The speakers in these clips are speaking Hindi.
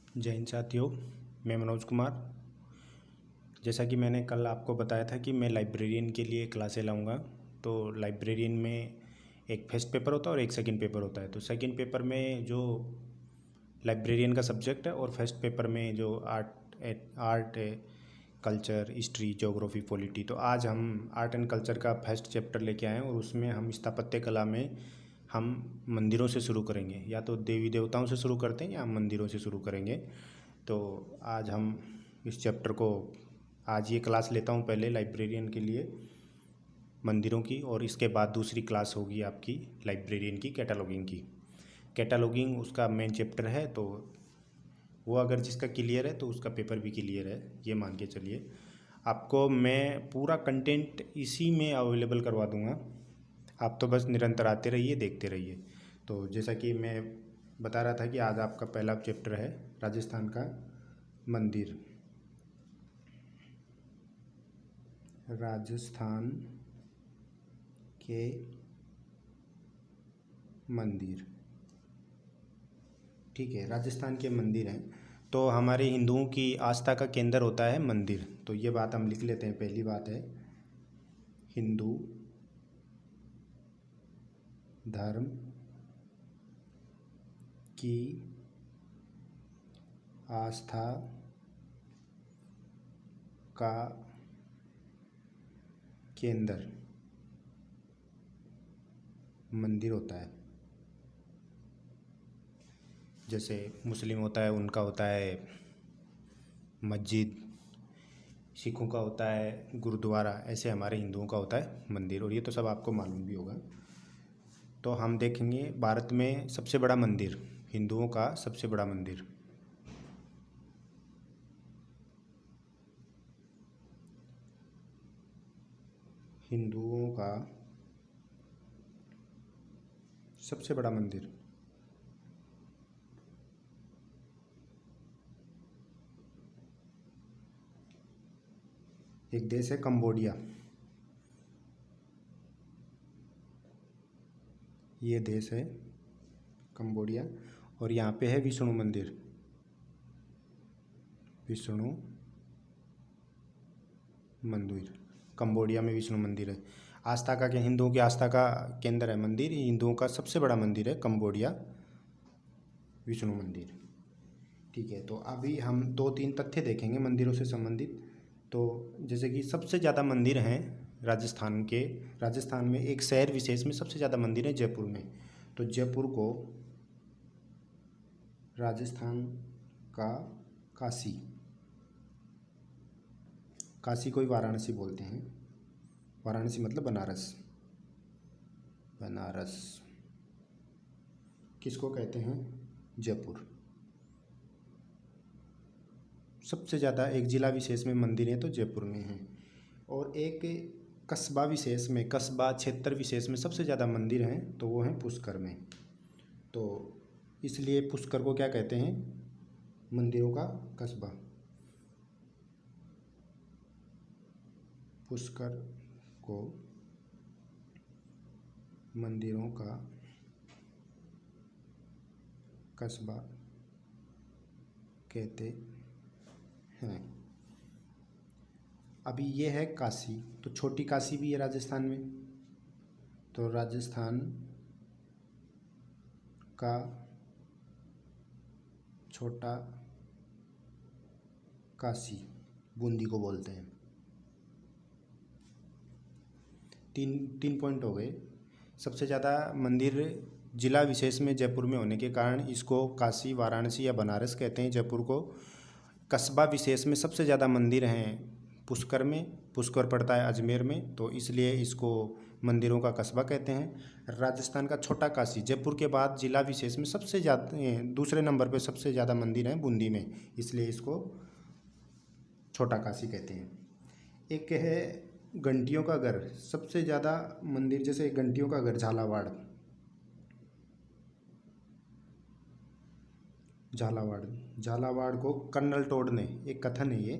जय हिंद साथियों, मैं मनोज कुमार। जैसा कि मैंने कल आपको बताया था कि मैं लाइब्रेरियन के लिए क्लासें लाऊंगा। तो लाइब्रेरियन में एक फर्स्ट पेपर होता है और एक सेकंड पेपर होता है। तो सेकंड पेपर में जो लाइब्रेरियन का सब्जेक्ट है और फर्स्ट पेपर में जो आर्ट है, कल्चर, हिस्ट्री, ज्योग्राफी, पॉलिटी। तो आज हम आर्ट एंड कल्चर का फर्स्ट चैप्टर लेके आए हैं और उसमें हम स्थापत्य कला में हम मंदिरों से शुरू करेंगे। या तो देवी देवताओं से शुरू करते हैं या हम मंदिरों से शुरू करेंगे। तो आज हम इस चैप्टर को आज ये क्लास लेता हूँ पहले लाइब्रेरियन के लिए मंदिरों की, और इसके बाद दूसरी क्लास होगी आपकी लाइब्रेरियन की कैटलॉगिंग की। कैटलॉगिंग उसका मेन चैप्टर है, तो वो अगर जिसका क्लियर है तो उसका पेपर भी क्लियर है, ये मान के चलिए। आपको मैं पूरा कंटेंट इसी में अवेलेबल करवा दूंगा, आप तो बस निरंतर आते रहिए, देखते रहिए। तो जैसा कि मैं बता रहा था कि आज आपका पहला चैप्टर है राजस्थान का मंदिर। राजस्थान के मंदिर, ठीक है, राजस्थान के मंदिर हैं। तो हमारे हिंदुओं की आस्था का केंद्र होता है मंदिर। तो ये बात हम लिख लेते हैं। पहली बात है, हिंदू धर्म की आस्था का केंद्र मंदिर होता है। जैसे मुस्लिम होता है, उनका होता है मस्जिद, सिखों का होता है गुरुद्वारा, ऐसे हमारे हिंदुओं का होता है मंदिर। और ये तो सब आपको मालूम भी होगा। तो हम देखेंगे भारत में सबसे बड़ा मंदिर, हिंदुओं का सबसे बड़ा मंदिर, हिंदुओं का सबसे बड़ा मंदिर एक देश है कंबोडिया। ये देश है कंबोडिया, और यहाँ पे है विष्णु मंदिर, विष्णु मंदिर। कंबोडिया में विष्णु मंदिर है। आस्था का क्या, हिंदुओं की आस्था का केंद्र है मंदिर। हिंदुओं का सबसे बड़ा मंदिर है कंबोडिया विष्णु मंदिर। ठीक है, तो अभी हम दो तीन तथ्य देखेंगे मंदिरों से संबंधित। तो जैसे कि सबसे ज़्यादा मंदिर हैं राजस्थान के, राजस्थान में एक शहर विशेष में सबसे ज़्यादा मंदिर है जयपुर में। तो जयपुर को राजस्थान का काशी, काशी को ही वाराणसी बोलते हैं। वाराणसी मतलब बनारस, बनारस किसको कहते हैं? जयपुर। सबसे ज़्यादा एक ज़िला विशेष में मंदिर है तो जयपुर में है। और एक कस्बा विशेष में, कस्बा क्षेत्र विशेष में सबसे ज़्यादा मंदिर हैं तो वो हैं पुष्कर में। तो इसलिए पुष्कर को क्या कहते हैं? मंदिरों का कस्बा। पुष्कर को मंदिरों का कस्बा कहते हैं। अभी ये है काशी, तो छोटी काशी भी है राजस्थान में। तो राजस्थान का छोटा काशी बूंदी को बोलते हैं। तीन तीन पॉइंट हो गए। सबसे ज़्यादा मंदिर जिला विशेष में जयपुर में होने के कारण इसको काशी, वाराणसी या बनारस कहते हैं। जयपुर को कस्बा विशेष में सबसे ज़्यादा मंदिर हैं पुष्कर में, पुष्कर पड़ता है अजमेर में, तो इसलिए इसको मंदिरों का कस्बा कहते हैं। राजस्थान का छोटा काशी, जयपुर के बाद जिला विशेष में सबसे ज़्यादा, दूसरे नंबर पे सबसे ज़्यादा मंदिर हैं बूंदी में, इसलिए इसको छोटा काशी कहते हैं। एक है घंटियों का घर, सबसे ज़्यादा मंदिर, जैसे घंटियों का घर झालावाड़, झालावाड़, झालावाड़ को कर्नल टोड ने, एक कथन है ये,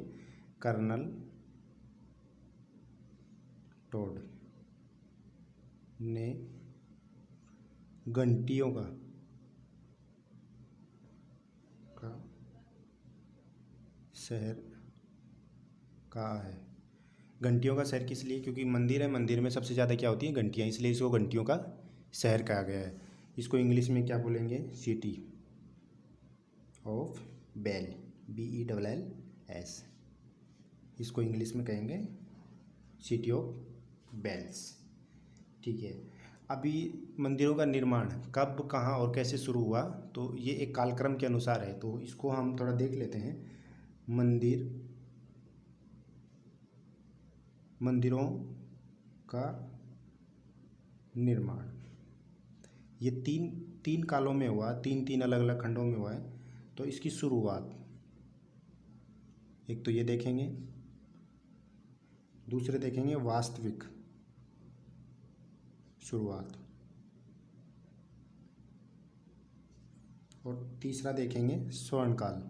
कर्नल टोड ने घंटियों का शहर का है। घंटियों का शहर किस लिए? क्योंकि मंदिर है, मंदिर में सबसे ज़्यादा क्या होती हैं? घंटियाँ, इसलिए इसको घंटियों का शहर कहा गया है। इसको इंग्लिश में क्या बोलेंगे? सिटी ऑफ बेल, BELLS, इसको इंग्लिश में कहेंगे सिटी ऑफ बेल्स। ठीक है। अभी मंदिरों का निर्माण कब, कहाँ और कैसे शुरू हुआ, तो ये एक कालक्रम के अनुसार है, तो इसको हम थोड़ा देख लेते हैं। मंदिरों का निर्माण ये तीन कालों में हुआ, तीन अलग अलग खंडों में हुआ है। तो इसकी शुरुआत एक तो ये देखेंगे, दूसरे देखेंगे वास्तविक शुरुआत, और तीसरा देखेंगे स्वर्णकाल।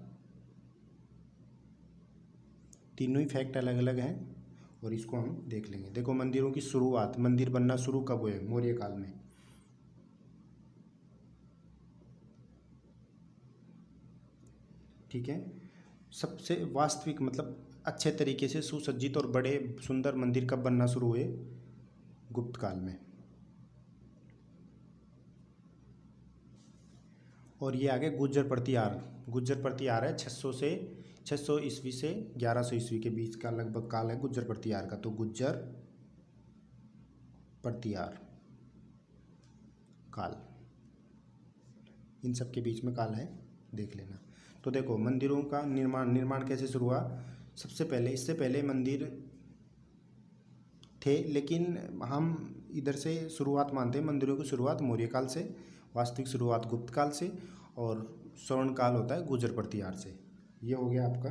तीनों ही फैक्ट अलग अलग हैं और इसको हम देख लेंगे। देखो, मंदिरों की शुरुआत, मंदिर बनना शुरू कब हुए? मौर्य काल में। ठीक है। सबसे वास्तविक मतलब अच्छे तरीके से सुसज्जित और बड़े सुंदर मंदिर कब बनना शुरू हुए? गुप्त काल में। और ये आगे गुर्जर प्रतिहार। गुर्जर प्रतिहार है 600 ईस्वी से 1100 ईस्वी के बीच का लगभग काल है गुर्जर प्रतिहार का। तो गुर्जर प्रतिहार काल, इन सब के बीच में काल है, देख लेना। तो देखो, मंदिरों का निर्माण कैसे शुरू हुआ? सबसे पहले, इससे पहले मंदिर थे, लेकिन हम इधर से शुरुआत मानते हैं मंदिरों की शुरुआत मौर्य काल से, वास्तविक शुरुआत गुप्त काल से, और स्वर्ण काल होता है गुर्जर प्रतिहार से। ये हो गया आपका।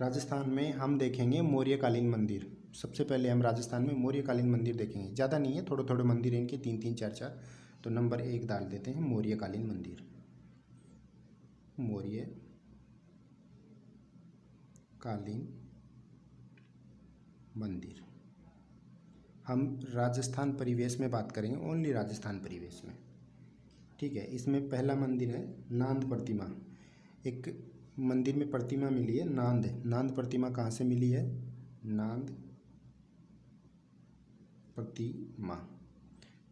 राजस्थान में हम देखेंगे मौर्यकालीन मंदिर। सबसे पहले हम राजस्थान में मौर्यकालीन मंदिर देखेंगे। ज़्यादा नहीं है, थोड़े थोड़े मंदिर हैं इनके, 3 4 4। तो नंबर 1 डाल देते हैं मौर्यकालीन मंदिर। मौर्यकालीन मंदिर हम राजस्थान परिवेश में बात करेंगे, ओनली राजस्थान परिवेश में। ठीक है। इसमें पहला मंदिर है नांद प्रतिमा। एक मंदिर में प्रतिमा मिली है नांद प्रतिमा। कहाँ से मिली है? नांद प्रतिमा।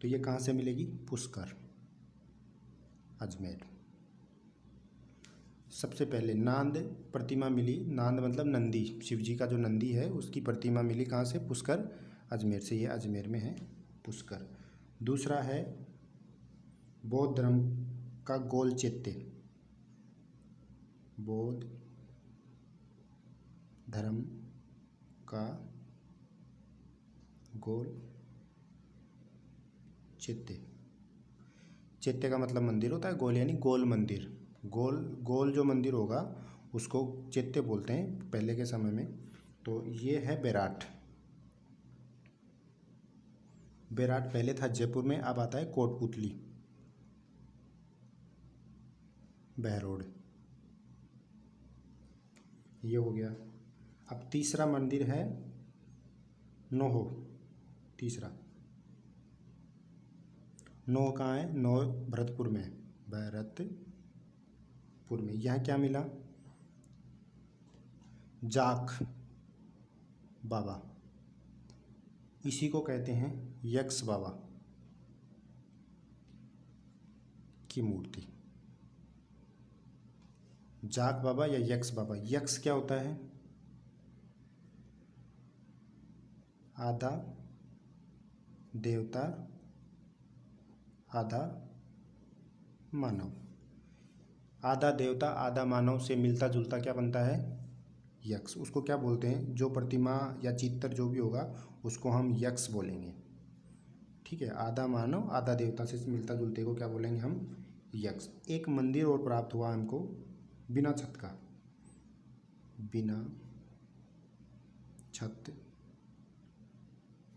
तो ये कहाँ से मिलेगी? पुष्कर, अजमेर। सबसे पहले नांद प्रतिमा मिली। नांद मतलब नंदी, शिव जी का जो नंदी है उसकी प्रतिमा मिली कहाँ से? पुष्कर, अजमेर से। ये अजमेर में है पुष्कर। दूसरा है बौद्ध धर्म का गोल चैत्य। बौद्ध धर्म का गोल चैत्य। चैत्य का मतलब मंदिर होता है, गोल यानी गोल मंदिर। गोल जो मंदिर होगा उसको चैत्य बोलते हैं पहले के समय में। तो ये है बेराट। बेराट पहले था जयपुर में, अब आता है कोटपुतली, बहरोड। ये हो गया। अब तीसरा मंदिर है नोहो। तीसरा नोह कहाँ है? नोह भरतपुर में, भरतपुर में। यहाँ क्या मिला? जाख बाबा, इसी को कहते हैं यक्ष बाबा की मूर्ति। जाख बाबा या यक्ष बाबा। यक्ष क्या होता है? आधा देवता आधा मानव। आधा देवता आधा मानव से मिलता जुलता क्या बनता है? यक्ष। उसको क्या बोलते हैं? जो प्रतिमा या चित्र जो भी होगा उसको हम यक्ष बोलेंगे। ठीक है। आधा मानव आधा देवता से मिलता जुलते को क्या बोलेंगे हम? यक्ष। एक मंदिर और प्राप्त हुआ हमको बिना छत का। बिना छत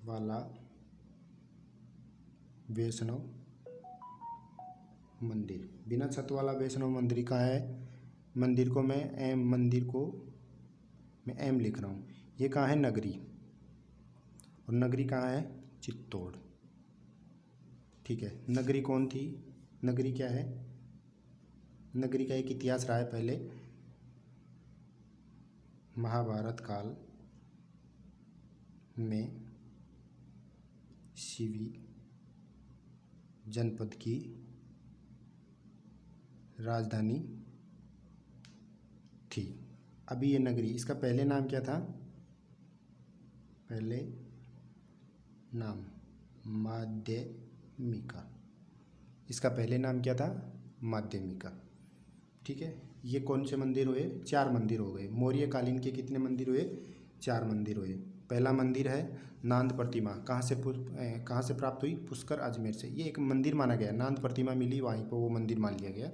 वाला वैष्णव मंदिर। बिना छत वाला वैष्णव मंदिर कहाँ है? मंदिर को मैं एम लिख रहा हूँ। ये कहाँ है? नगरी। और नगरी कहाँ है? चित्तौड़। ठीक है। नगरी कौन थी? नगरी क्या है? नगरी का एक इतिहास रहा है पहले। महाभारत काल में शिवी जनपद की राजधानी थी। अभी ये नगरी, इसका पहले नाम क्या था? पहले नाम माध्यमिका। इसका पहले नाम क्या था? माध्यमिका। ठीक है। ये कौन से मंदिर हुए? 4 मंदिर हो गए। मौर्य कालीन के कितने मंदिर हुए? 4 मंदिर हुए। पहला मंदिर है नांद प्रतिमा। कहाँ से प्राप्त हुई? पुष्कर, अजमेर से। ये एक मंदिर माना गया, नांद प्रतिमा मिली, वहीं पर वो मंदिर मान लिया गया।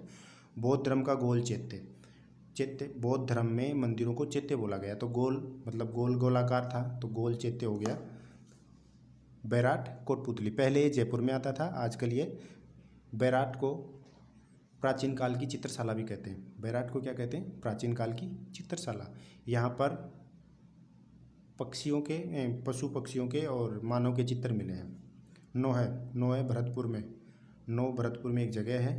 बौद्ध धर्म का गोल चैत्य। बौद्ध धर्म में मंदिरों को चैत्य बोला गया, तो गोल मतलब गोल गोलाकार था, तो गोल चैत्य हो गया। बैराट कोटपुतली, पहले ये जयपुर में आता था, आजकल ये बैराट को प्राचीन काल की चित्रशाला भी कहते हैं। बैराट को क्या कहते हैं? प्राचीन काल की चित्रशाला। यहाँ पर पक्षियों के, पशु पक्षियों के और मानव के चित्र मिले हैं। नौ है भरतपुर में। भरतपुर में एक जगह है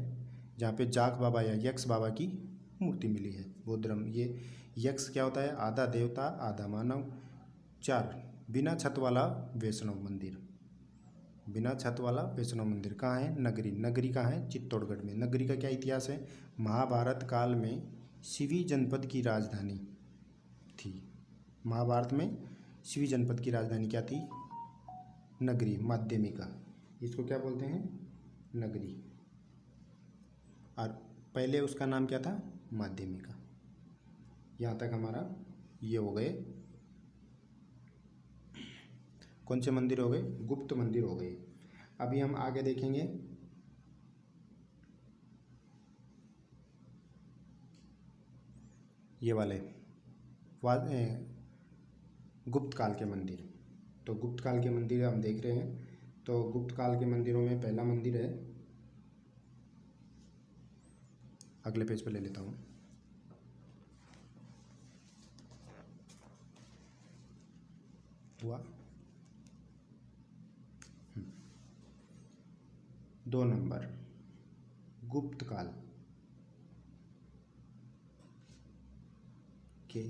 जहाँ पे जाग बाबा या यक्ष बाबा की मूर्ति मिली है। बौद्ध धर्म, ये यक्ष क्या होता है? आधा देवता आधा मानव। 4 बिना छत वाला वैष्णव मंदिर। बिना छत वाला वैष्णव मंदिर कहाँ है? नगरी। नगरी कहाँ है? चित्तौड़गढ़ में। नगरी का क्या इतिहास है? महाभारत काल में शिवी जनपद की राजधानी थी। महाभारत में शिवी जनपद की राजधानी क्या थी? नगरी, माध्यमिका। इसको क्या बोलते हैं? नगरी। और पहले उसका नाम क्या था? माध्यमिका। यहाँ तक हमारा ये हो गए। कौन से मंदिर हो गए? गुप्त मंदिर हो गए। अभी हम आगे देखेंगे ये वाले गुप्त काल के मंदिर। तो गुप्त काल के मंदिर हम देख रहे हैं। तो गुप्त काल के मंदिरों में पहला मंदिर है, अगले पेज पे ले लेता हूँ। हुआ 2 नंबर, गुप्त काल के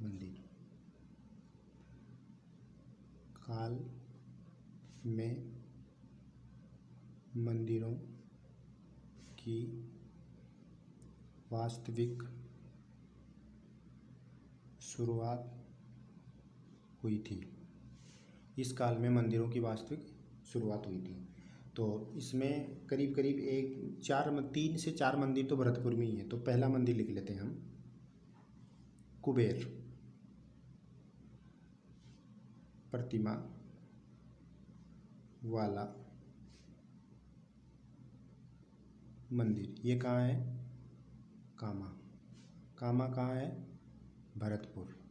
मंदिर। काल में मंदिरों की वास्तविक शुरुआत हुई थी। इस काल में मंदिरों की वास्तविक शुरुआत हुई थी। तो इसमें करीब करीब 3 से 4 मंदिर तो भरतपुर में ही है। तो पहला मंदिर लिख लेते हैं हम, कुबेर प्रतिमा वाला मंदिर। ये कहाँ है? कामा। कामा कहाँ है? भरतपुर।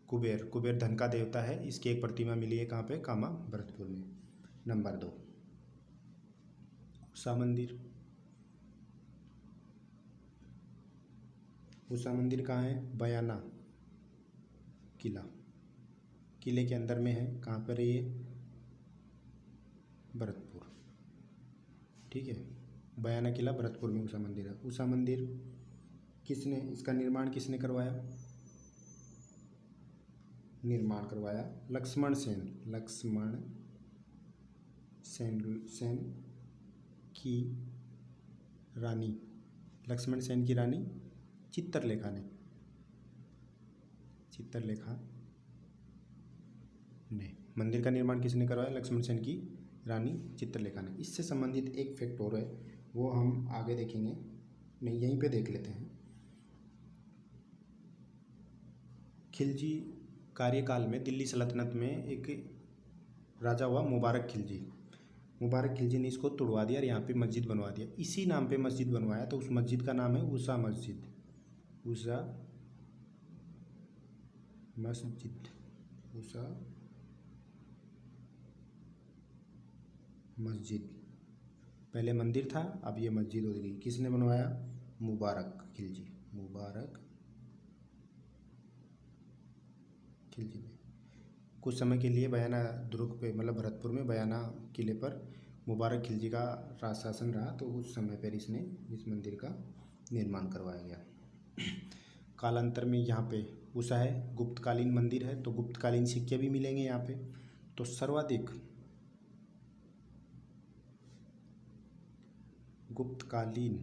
कुबेर धन का देवता है, इसकी एक प्रतिमा मिली है कहाँ पे? कामा, भरतपुर में। नंबर 2, उषा मंदिर। उषा मंदिर कहाँ है? बयाना किला। किले के अंदर में है। कहाँ पर है ये? भरतपुर। ठीक है, बयाना किला भरतपुर में उषा मंदिर है। उषा मंदिर इसका निर्माण किसने करवाया? लक्ष्मण सेन की रानी, लक्ष्मण सेन की रानी चित्रलेखा ने मंदिर का निर्माण किसने करवाया? लक्ष्मण सेन की रानी चित्रलेखा ने। इससे संबंधित एक फैक्ट और है, वो हम आगे देखेंगे, नहीं यहीं पे देख लेते हैं। खिलजी कार्यकाल में दिल्ली सल्तनत में एक राजा हुआ मुबारक खिलजी ने इसको तोड़वा दिया और यहाँ पे मस्जिद बनवा दिया। इसी नाम पे मस्जिद बनवाया, तो उस मस्जिद का नाम है उषा मस्जिद। उषा मस्जिद पहले मंदिर था, अब ये मस्जिद हो गई। किसने बनवाया? मुबारक खिलजी ने कुछ समय के लिए बयाना दुर्ग पे, मतलब भरतपुर में बयाना किले पर मुबारक खिलजी का शासन रहा तो उस समय पर इसने इस मंदिर का निर्माण करवाया गया। कालांतर में यहाँ पे उषा है, गुप्तकालीन मंदिर है तो गुप्तकालीन सिक्के भी मिलेंगे यहाँ पे। तो सर्वाधिक गुप्तकालीन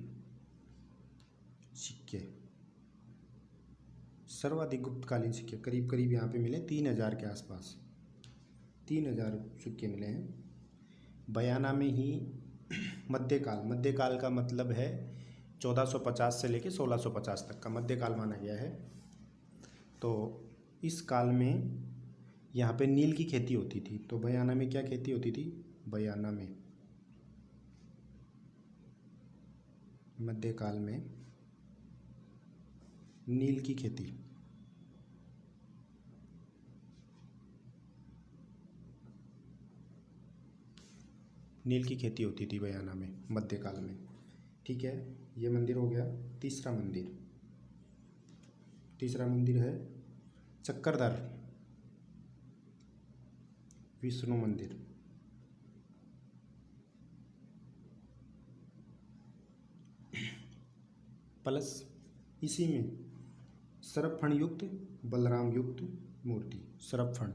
सिक्के, सर्वाधिक गुप्तकालीन सिक्के करीब करीब यहाँ पे मिले 3000 के आसपास, 3000 सिक्के मिले हैं। बयाना में ही मध्यकाल का मतलब है 1450 से लेके 1650 तक का मध्यकाल माना गया है। तो इस काल में यहाँ पे नील की खेती होती थी। तो बयाना में क्या खेती होती थी? बयाना में मध्यकाल में नील की खेती, नील की खेती होती थी बयाना में मध्यकाल में। ठीक है, ये मंदिर हो गया। तीसरा मंदिर है चक्रधर विष्णु मंदिर। प्लस इसी में सरपफण युक्त बलराम युक्त मूर्ति, सरपफण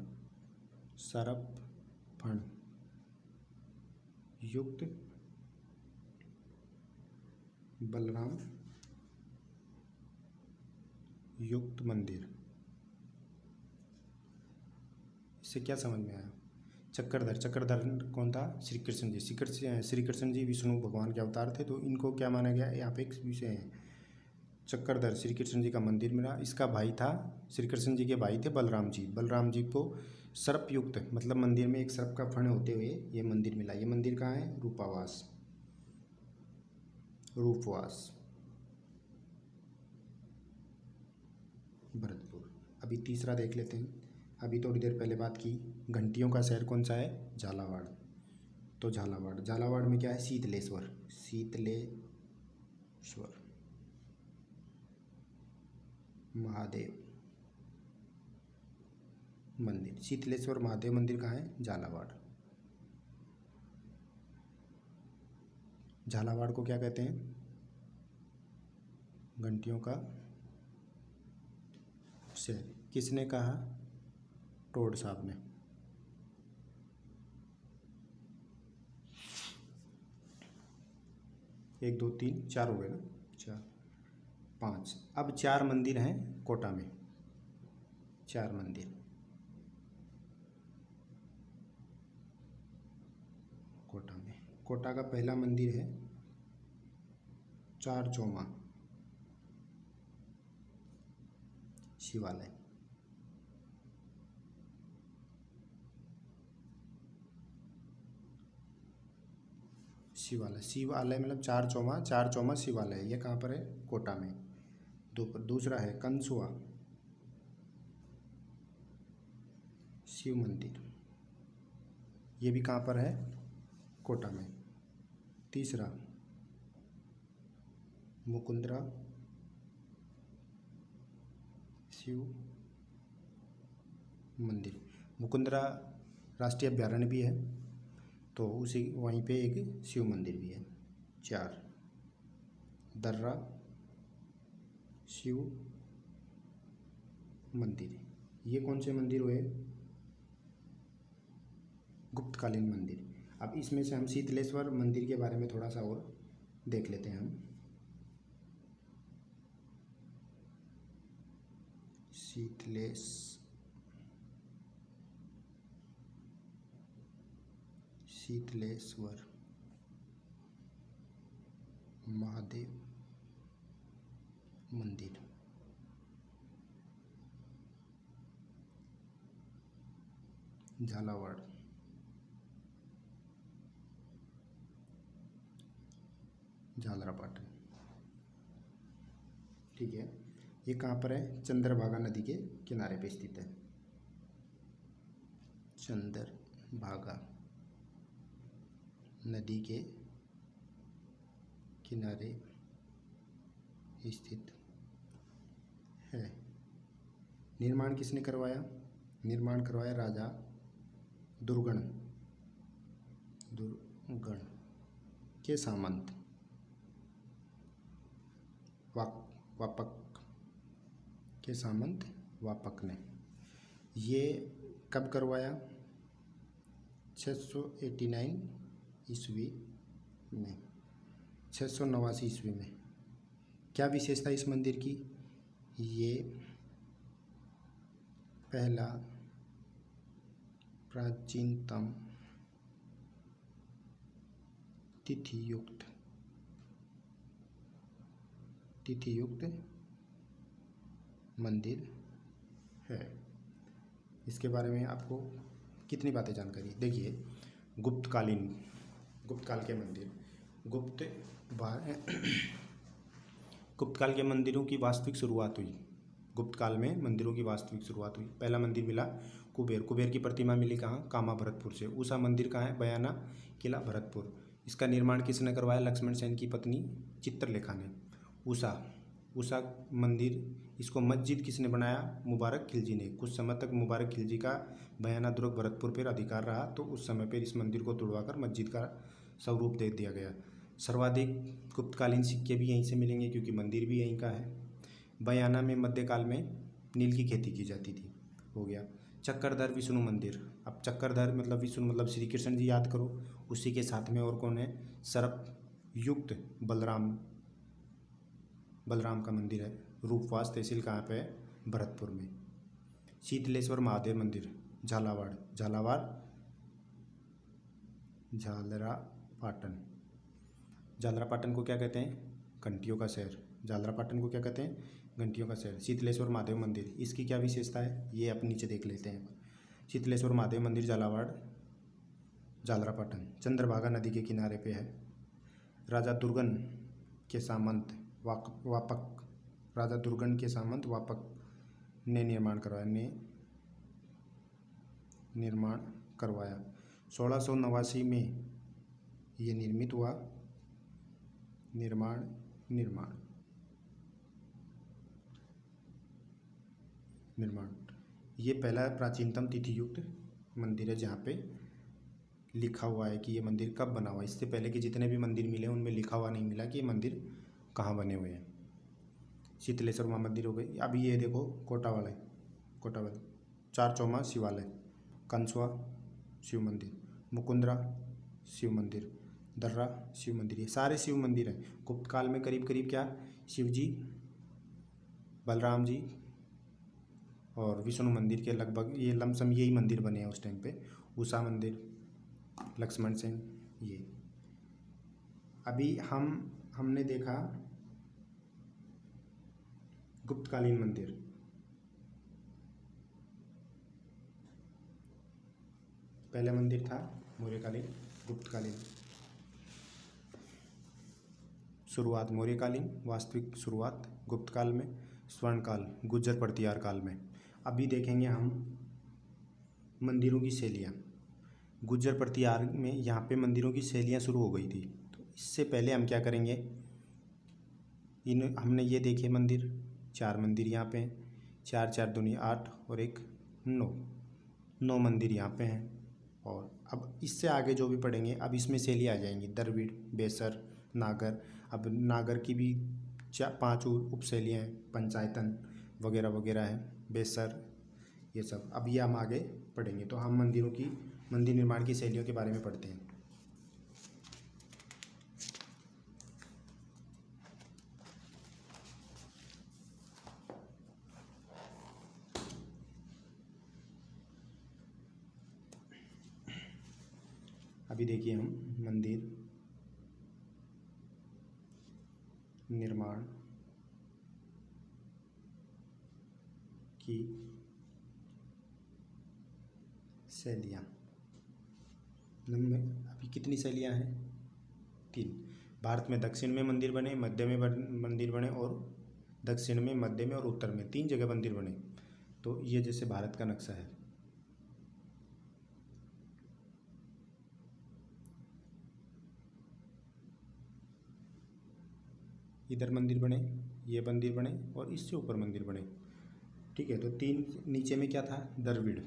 युक्त बलराम युक्त मंदिर। इससे क्या समझ में आया? चक्रधर कौन था? श्री कृष्ण जी। श्री कृष्ण जी विष्णु भगवान के अवतार थे, तो इनको क्या माना गया? यहाँ पे एक विषय है, चक्रधर श्री कृष्ण जी का मंदिर मिला। इसका भाई था, श्री कृष्ण जी के भाई थे बलराम जी। बलराम जी को सर्पयुक्त मतलब मंदिर में एक सर्प का फण होते हुए ये मंदिर मिला। ये मंदिर कहाँ है? रूपवास भरतपुर। अभी तीसरा देख लेते हैं। अभी थोड़ी देर पहले बात की, घंटियों का शहर कौन सा है? झालावाड़। तो झालावाड़ में क्या है? शीतलेश्वर महादेव मंदिर। शीतलेश्वर महादेव मंदिर कहाँ है? झालावाड़। झालावाड़ को क्या कहते हैं? घंटियों का शहर। किसने कहा? टोड साहब ने। एक दो तीन चार हो गए ना? 4 5। अब 4 मंदिर हैं कोटा में। 4 मंदिर कोटा में। कोटा का पहला मंदिर है चार चौमा शिवालय। शिवालय मतलब चार चौमा शिवालय। ये कहाँ पर है? कोटा में। दूसरा है कंसुआ शिव मंदिर। ये भी कहाँ पर है? कोटा में। तीसरा मुकुंदरा शिव मंदिर। मुकुंदरा राष्ट्रीय अभयारण्य भी है, तो उसी वहीं पे एक शिव मंदिर भी है। 4 दर्रा शिव मंदिर। ये कौन से मंदिर हुए? गुप्तकालीन मंदिर। अब इसमें से हम शीतलेश्वर मंदिर के बारे में थोड़ा सा और देख लेते हैं हम। शीतलेश्वर महादेव मंदिर। झालावाड़। झालरापाटन। ठीक है, ये कहाँ पर है? चंद्रभागा नदी के किनारे पे स्थित है। चंद्रभागा नदी के किनारे स्थित है। निर्माण किसने करवाया? निर्माण करवाया राजा गण के सामंत वापक के सामंत वापक ने ये कब करवाया? 689 ईस्वी में, 689 ईस्वी में। क्या विशेषता इस मंदिर की? ये पहला प्राचीनतम तिथियुक्त मंदिर है। इसके बारे में आपको कितनी बातें जानकारी? देखिए, गुप्त काल के मंदिर, गुप्त काल के मंदिरों की वास्तविक शुरुआत हुई। गुप्त काल में मंदिरों की वास्तविक शुरुआत हुई। पहला मंदिर मिला कुबेर की प्रतिमा मिली कहाँ? कामा भरतपुर से। उषा मंदिर कहाँ है? बयाना किला भरतपुर। इसका निर्माण किसने करवाया? लक्ष्मण सेन की पत्नी चित्रलेखा ने। उषा मंदिर, इसको मस्जिद किसने बनाया? मुबारक खिलजी ने। कुछ समय तक मुबारक खिलजी का बयाना दुर्ग भरतपुर पर अधिकार रहा, तो उस समय पर इस मंदिर को तुड़वाकर मस्जिद का स्वरूप दे दिया गया। सर्वाधिक गुप्तकालीन सिक्के भी यहीं से मिलेंगे, क्योंकि मंदिर भी यहीं का है। बयाना में मध्यकाल में नील की खेती की जाती थी। हो गया। चक्रधर विष्णु मंदिर। अब चक्रधर मतलब विष्णु मतलब श्री कृष्ण जी याद करो। उसी के साथ में और कौन है? सर्प युक्त बलराम का मंदिर है। रूपवास तहसील कहाँ पे है? भरतपुर में। शीतलेश्वर महादेव मंदिर झालरापाटन को क्या कहते हैं? घंटियों का शहर। झालरापाटन को क्या कहते हैं? घंटियों का शहर। शीतलेश्वर महादेव मंदिर, इसकी क्या विशेषता है? ये आप नीचे देख लेते हैं। शीतलेश्वर महादेव मंदिर झालरापाटन चंद्रभागा नदी के किनारे पे है। राजा दुर्गन के सामंत वापक ने निर्माण करवाया। 1689 में ये निर्मित हुआ। निर्माण ये पहला प्राचीनतम तिथियुक्त मंदिर है, जहाँ पे लिखा हुआ है कि ये मंदिर कब बना हुआ। इससे पहले के जितने भी मंदिर मिले उनमें लिखा हुआ नहीं मिला कि ये मंदिर कहाँ बने हुए हैं। शीतलेश्वर माँ मंदिर हो गई। अभी ये देखो कोटावाली चारचौमा शिवालय, कंसवा शिव मंदिर, मुकुंदरा शिव मंदिर, दर्रा शिव मंदिर, ये सारे शिव मंदिर हैं। गुप्त काल में करीब करीब क्या? शिव जी, बलराम जी और विष्णु मंदिर के लगभग ये लमसम यही मंदिर बने हैं उस टाइम पे। उषा मंदिर, लक्ष्मण सेन, ये। अभी हमने देखा गुप्तकालीन मंदिर। पहला मंदिर था मौर्यकालीन, गुप्तकालीन। शुरुआत मौर्यकालीन, वास्तविक शुरुआत गुप्तकाल में, स्वर्णकाल गुर्जर प्रतिहार काल में। अभी देखेंगे हम मंदिरों की शैलियाँ। गुर्जर प्रतिहार में यहाँ पे मंदिरों की शैलियाँ शुरू हो गई थी। तो इससे पहले हम क्या करेंगे, हमने ये देखे मंदिर, 4 मंदिर यहाँ पे हैं। 4 4 दूनी 8 और 1 9 मंदिर यहाँ पे हैं। और अब इससे आगे जो भी पढ़ेंगे, अब इसमें शैली आ जाएंगी। द्रविड़, बेसर, नागर। अब नागर की भी 5 उपशैलियाँ हैं, पंचायतन वगैरह वगैरह है, बेसर, ये सब। अब ये हम आगे पढ़ेंगे। तो हम मंदिर निर्माण की शैलियों के बारे में पढ़ते हैं। अभी देखिए हम मंदिर निर्माण की शैलियाँ। अभी कितनी शैलियाँ हैं? 3। भारत में दक्षिण में मंदिर बने, मध्य में मंदिर बने और दक्षिण में, मध्य में और उत्तर में 3 जगह मंदिर बने। तो ये जैसे भारत का नक्शा है। इधर मंदिर बने, ये मंदिर बने और इससे ऊपर मंदिर बने। ठीक है। तो 3 नीचे में क्या था? द्रविड़।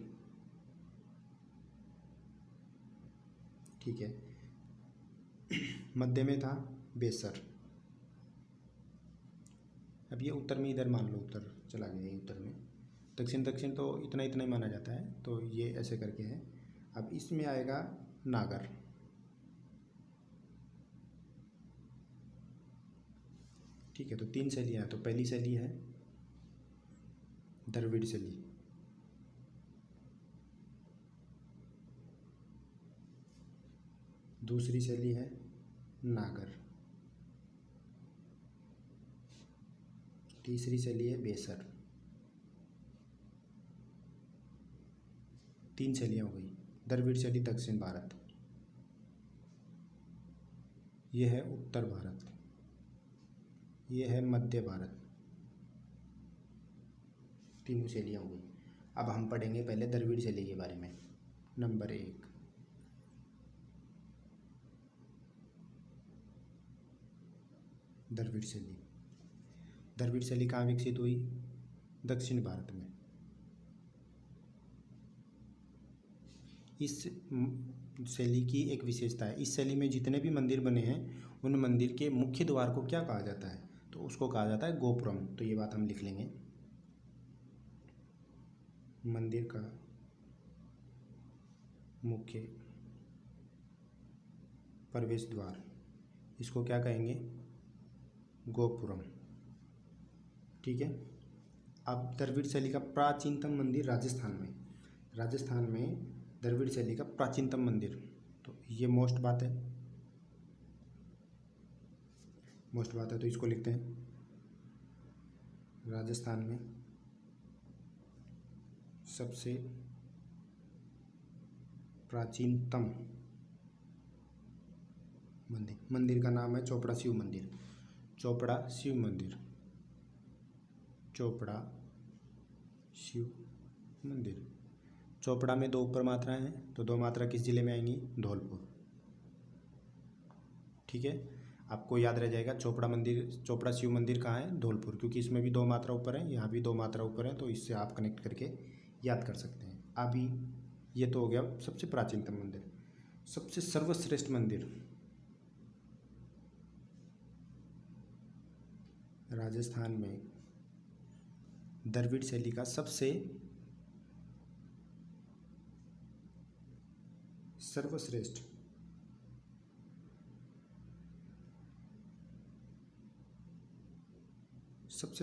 ठीक है। मध्य में था बेसर। अब ये उत्तर में, इधर मान लो उत्तर चला गया, ये उत्तर में। दक्षिण दक्षिण तो इतना इतना ही माना जाता है, तो ये ऐसे करके है। अब इसमें आएगा नागर। ठीक है, तो 3 शैलियाँ हैं। तो पहली शैली है द्रविड़ शैली, दूसरी शैली है नागर, तीसरी शैली है बेसर। 3 शैलियाँ हो गई। द्रविड़ शैली दक्षिण भारत, ये है उत्तर भारत, ये है मध्य भारत। तीनों शैलियाँ हो गई। अब हम पढ़ेंगे पहले द्रविड़ शैली के बारे में। नंबर 1, द्रविड़ शैली। द्रविड़ शैली कहाँ विकसित हुई? दक्षिण भारत में। इस शैली की एक विशेषता है, इस शैली में जितने भी मंदिर बने हैं उन मंदिर के मुख्य द्वार को क्या कहा जाता है? तो उसको कहा जाता है गोपुरम। तो ये बात हम लिख लेंगे, मंदिर का मुख्य प्रवेश द्वार, इसको क्या कहेंगे? गोपुरम। ठीक है। अब द्रविड़ शैली का प्राचीनतम मंदिर राजस्थान में, राजस्थान में द्रविड़ शैली का प्राचीनतम मंदिर, तो ये मोस्ट बात है, मोस्ट बात है, तो इसको लिखते हैं राजस्थान में सबसे प्राचीनतम मंदिर। मंदिर का नाम है चोपड़ा शिव मंदिर, चोपड़ा शिव मंदिर, चोपड़ा शिव मंदिर। चोपड़ा में 2 ऊपर मात्राएं हैं, तो 2 मात्रा किस जिले में आएंगी? धौलपुर। ठीक है, आपको याद रह जाएगा चोपड़ा मंदिर, चोपड़ा शिव मंदिर कहाँ है? धौलपुर, क्योंकि इसमें भी 2 मात्रा ऊपर है, यहाँ भी 2 मात्रा ऊपर है, तो इससे आप कनेक्ट करके याद कर सकते हैं। अभी ये तो हो गया सबसे प्राचीनतम मंदिर। सबसे सर्वश्रेष्ठ मंदिर राजस्थान में द्रविड़ शैली का सबसे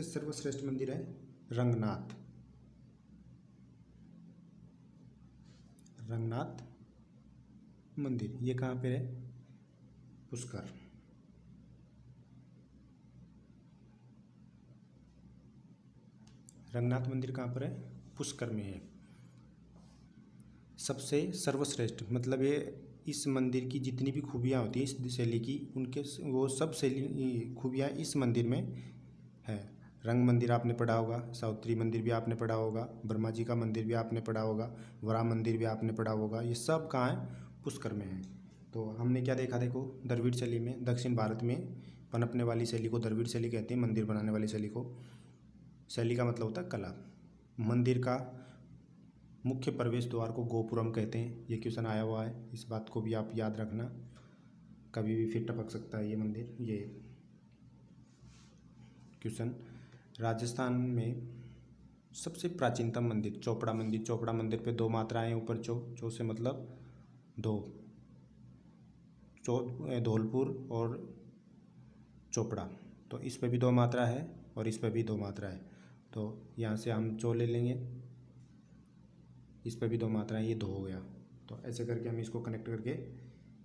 सर्वश्रेष्ठ मंदिर है रंगनाथ। रंगनाथ मंदिर, ये कहाँ पे है? पुष्कर। रंगनाथ मंदिर कहाँ पर है? पुष्कर में है। सबसे सर्वश्रेष्ठ मतलब ये इस मंदिर की जितनी भी खूबियाँ होती हैं इस शैली की, उनके वो सब शैली खूबियाँ इस मंदिर में है। रंग मंदिर आपने पढ़ा होगा, सावित्री मंदिर भी आपने पढ़ा होगा, ब्रह्मा जी का मंदिर भी आपने पढ़ा होगा, वरा मंदिर भी आपने पढ़ा होगा, ये सब कहाँ है? पुष्कर में है। तो हमने क्या देखा? देखो, द्रविड़ शैली में दक्षिण भारत में पनपने वाली शैली को द्रविड़ शैली कहते हैं, मंदिर बनाने वाली शैली को। शैली का मतलब होता है कला। मंदिर का मुख्य प्रवेश द्वार को गोपुरम कहते हैं। ये क्वेश्चन आया हुआ है, इस बात को भी आप याद रखना, कभी भी फिर टपक सकता है ये मंदिर, ये क्वेश्चन। राजस्थान में सबसे प्राचीनतम मंदिर चोपड़ा मंदिर। चोपड़ा मंदिर पे 2 मात्राएं ऊपर, चो से मतलब 2, धौलपुर और चोपड़ा, तो इस पे भी 2 मात्रा है और इस पे भी 2 मात्रा है, तो यहाँ से हम चो ले लेंगे, इस पे भी 2 मात्राएं, ये 2 हो गया। तो ऐसे करके हम इसको कनेक्ट करके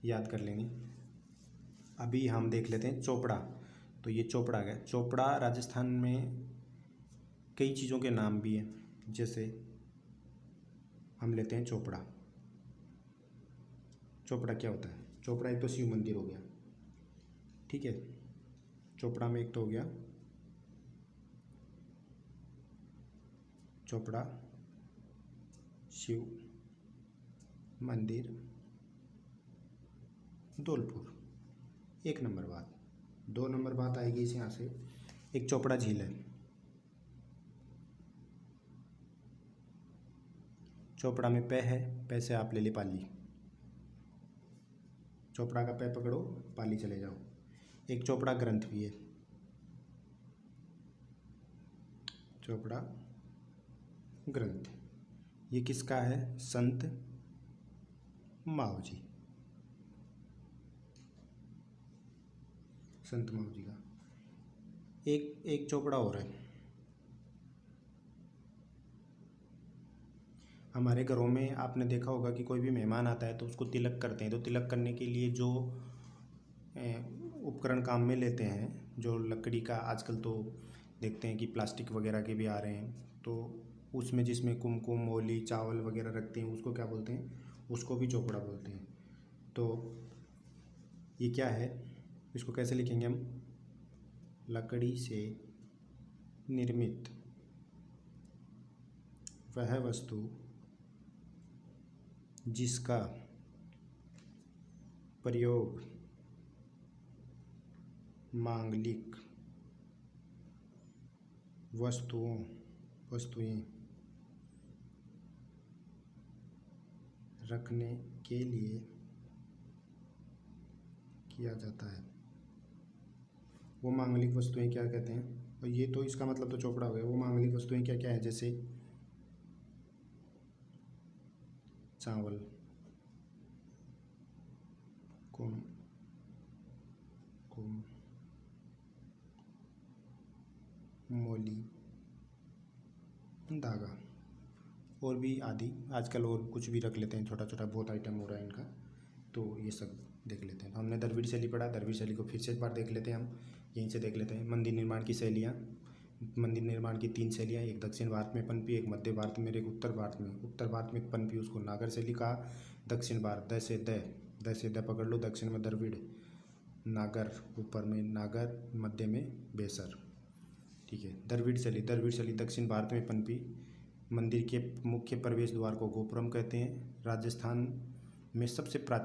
याद कर लेंगे। अभी हम देख लेते हैं चोपड़ा। तो ये चोपड़ा गया। चोपड़ा राजस्थान में कई चीज़ों के नाम भी हैं, जैसे हम लेते हैं चोपड़ा। चोपड़ा क्या होता है? चोपड़ा एक तो शिव मंदिर हो गया, ठीक है, चोपड़ा में एक तो हो गया चोपड़ा शिव मंदिर धौलपुर, 1 नंबर बात। 2 नंबर बात आएगी इस यहाँ से, एक चोपड़ा झील है। चोपड़ा में पे है, पे से आप ले ले पाली। चोपड़ा का पै पकड़ो, पाली चले जाओ। एक चोपड़ा ग्रंथ भी है, चोपड़ा ग्रंथ। ये किसका है? संत मावजी, संत मावजी का। एक चोपड़ा और है। हमारे घरों में आपने देखा होगा कि कोई भी मेहमान आता है तो उसको तिलक करते हैं। तो तिलक करने के लिए जो उपकरण काम में लेते हैं, जो लकड़ी का, आजकल तो देखते हैं कि प्लास्टिक वगैरह के भी आ रहे हैं, तो उसमें जिसमें कुमकुम, मोली, चावल वगैरह रखते हैं उसको क्या बोलते हैं? उसको भी चोपड़ा बोलते हैं। तो ये क्या है, इसको कैसे लिखेंगे हम? लकड़ी से निर्मित वह वस्तु जिसका प्रयोग मांगलिक वस्तुएं रखने के लिए किया जाता है, वो मांगलिक वस्तुएं क्या कहते हैं? और ये तो इसका मतलब तो चोपड़ा हो गया। वो मांगलिक वस्तुएं क्या क्या है? जैसे चावल, कुम, मोली, धागा, और भी आदि। आजकल और कुछ भी रख लेते हैं, छोटा छोटा बहुत आइटम हो रहा है इनका, तो ये सब देख लेते हैं। तो हमने द्रविड़ शैली पढ़ा, द्रविड़ शैली को फिर से एक बार देख लेते हैं हम, यहीं से देख लेते हैं। मंदिर निर्माण की शैलियाँ। मंदिर निर्माण की 3 शैलियाँ, एक दक्षिण भारत में पनपी, एक मध्य भारत में, एक उत्तर भारत में। उत्तर भारत में पनपी उसको नागर शैली कहा। दक्षिण भारत, द से द पकड़ लो, दक्षिण में द्रविड़, नागर ऊपर में नागर, मध्य में बेसर। ठीक है। द्रविड़ शैली दक्षिण भारत में पनपी। मंदिर के मुख्य प्रवेश द्वार को गोपुरम कहते हैं। राजस्थान में सबसे प्राचीन